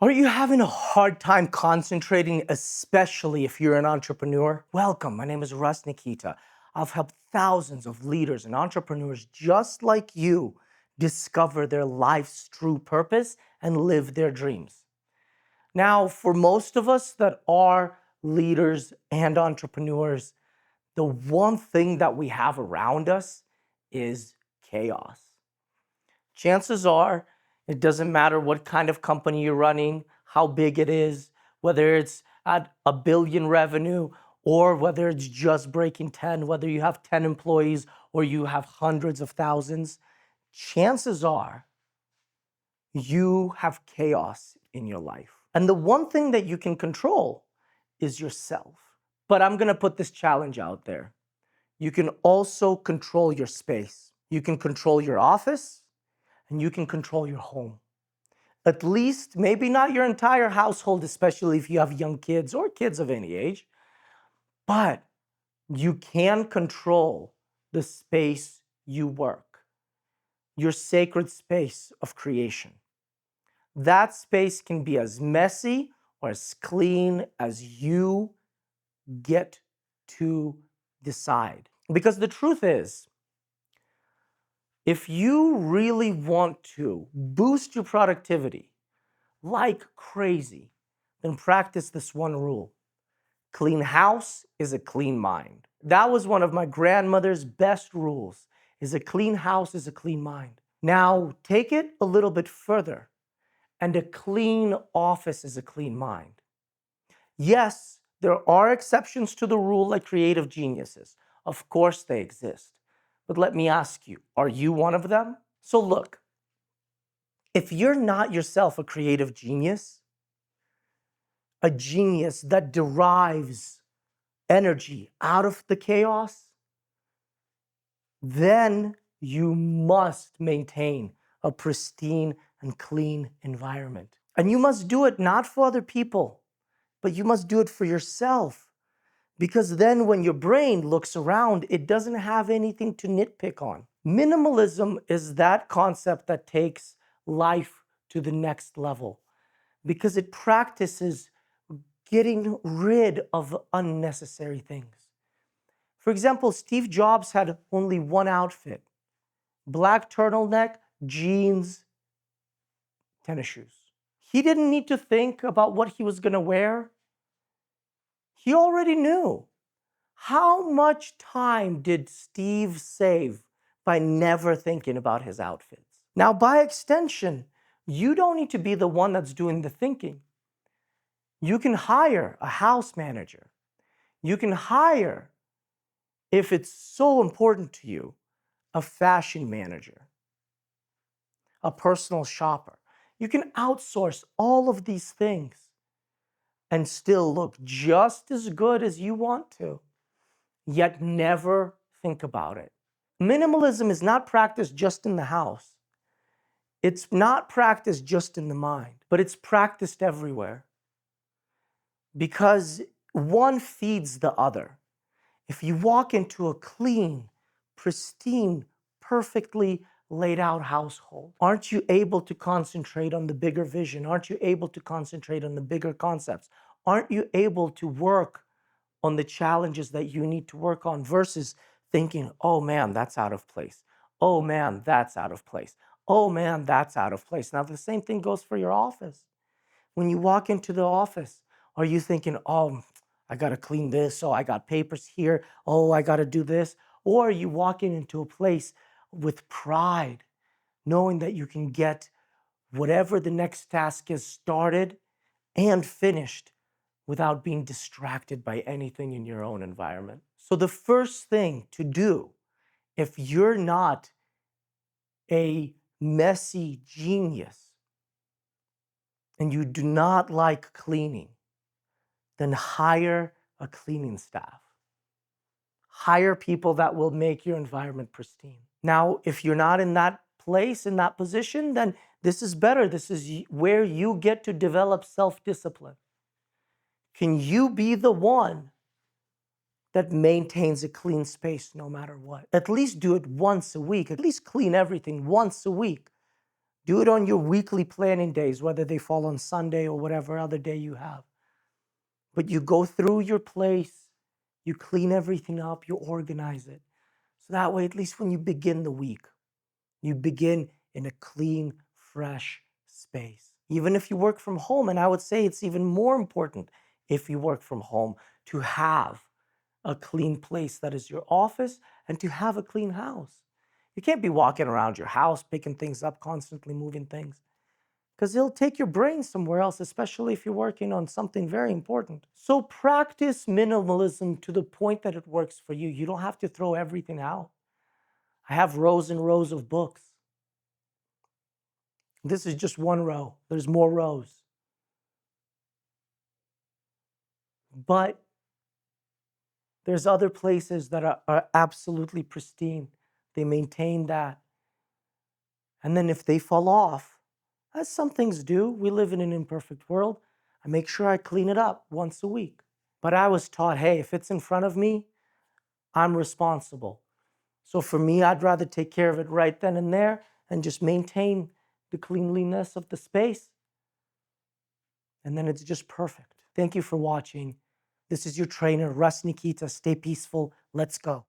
Are you having a hard time concentrating, especially if you're an entrepreneur? Welcome. My name is Nikita. I've helped thousands of leaders and entrepreneurs just like you discover their life's true purpose and live their dreams. Now, for most of us that are leaders and entrepreneurs, the one thing that we have around us is chaos. Chances are it doesn't matter what kind of company you're running, how big it is, whether it's at a billion revenue or whether it's just breaking 10, whether you have 10 employees or you have hundreds of thousands, chances are you have chaos in your life. And the one thing that you can control is yourself. But I'm going to put this challenge out there. You can also control your space. You can control your office and you can control your home. At least, maybe not your entire household, especially if you have young kids or kids of any age, but you can control the space you work, your sacred space of creation. That space can be as messy or as clean as you get to decide. Because the truth is, if you really want to boost your productivity like crazy, then practice this one rule. Clean house is a clean mind. That was one of my grandmother's best rules, is a clean house is a clean mind. Now, take it a little bit further, and a clean office is a clean mind. Yes, there are exceptions to the rule like creative geniuses. Of course they exist. But let me ask you, are you one of them? So look, if you're not yourself a creative genius, a genius that derives energy out of the chaos, then you must maintain a pristine and clean environment. And you must do it not for other people, but you must do it for yourself. Because then when your brain looks around, it doesn't have anything to nitpick on. Minimalism is that concept that takes life to the next level because it practices getting rid of unnecessary things. For example, Steve Jobs had only one outfit: black turtleneck, jeans, tennis shoes. He didn't need to think about what he was going to wear. He already knew. How much time did Steve save by never thinking about his outfits? Now, by extension, you don't need to be the one that's doing the thinking. You can hire a house manager. You can hire, if it's so important to you, a fashion manager, a personal shopper. You can outsource all of these things and still look just as good as you want to, yet never think about it. Minimalism is not practiced just in the house. It's not practiced just in the mind, but it's practiced everywhere because one feeds the other. If you walk into a clean, pristine, perfectly laid out household, aren't you able to concentrate on the bigger vision? Aren't you able to concentrate on the bigger concepts? Aren't you able to work on the challenges that you need to work on versus thinking, oh man, that's out of place. Oh man, that's out of place. Oh man, that's out of place. Now, the same thing goes for your office. When you walk into the office, are you thinking, oh, I got to clean this. Oh, I got papers here. Oh, I got to do this. Or are you walking into a place with pride, knowing that you can get whatever the next task is started and finished without being distracted by anything in your own environment? So the first thing to do, if you're not a messy genius and you do not like cleaning, then hire a cleaning staff. Hire people that will make your environment pristine. Now, if you're not in that place, in that position, then this is better. This is where you get to develop self-discipline. Can you be the one that maintains a clean space no matter what? At least do it once a week. At least clean everything once a week. Do it on your weekly planning days, whether they fall on Sunday or whatever other day you have. But you go through your place, you clean everything up, you organize it. So that way, at least when you begin the week, you begin in a clean, fresh space. Even if you work from home, and I would say it's even more important if you work from home to have a clean place that is your office and to have a clean house. You can't be walking around your house, picking things up, constantly moving things, because it'll take your brain somewhere else, especially if you're working on something very important. So practice minimalism to the point that it works for you. You don't have to throw everything out. I have rows and rows of books. This is just one row. There's more rows. But there's other places that are absolutely pristine. They maintain that. And then if they fall off, as some things do, we live in an imperfect world, I make sure I clean it up once a week. But I was taught, hey, if it's in front of me, I'm responsible. So for me, I'd rather take care of it right then and there and just maintain the cleanliness of the space. And then it's just perfect. Thank you for watching. This is your trainer, Russ Nikita. Stay peaceful. Let's go.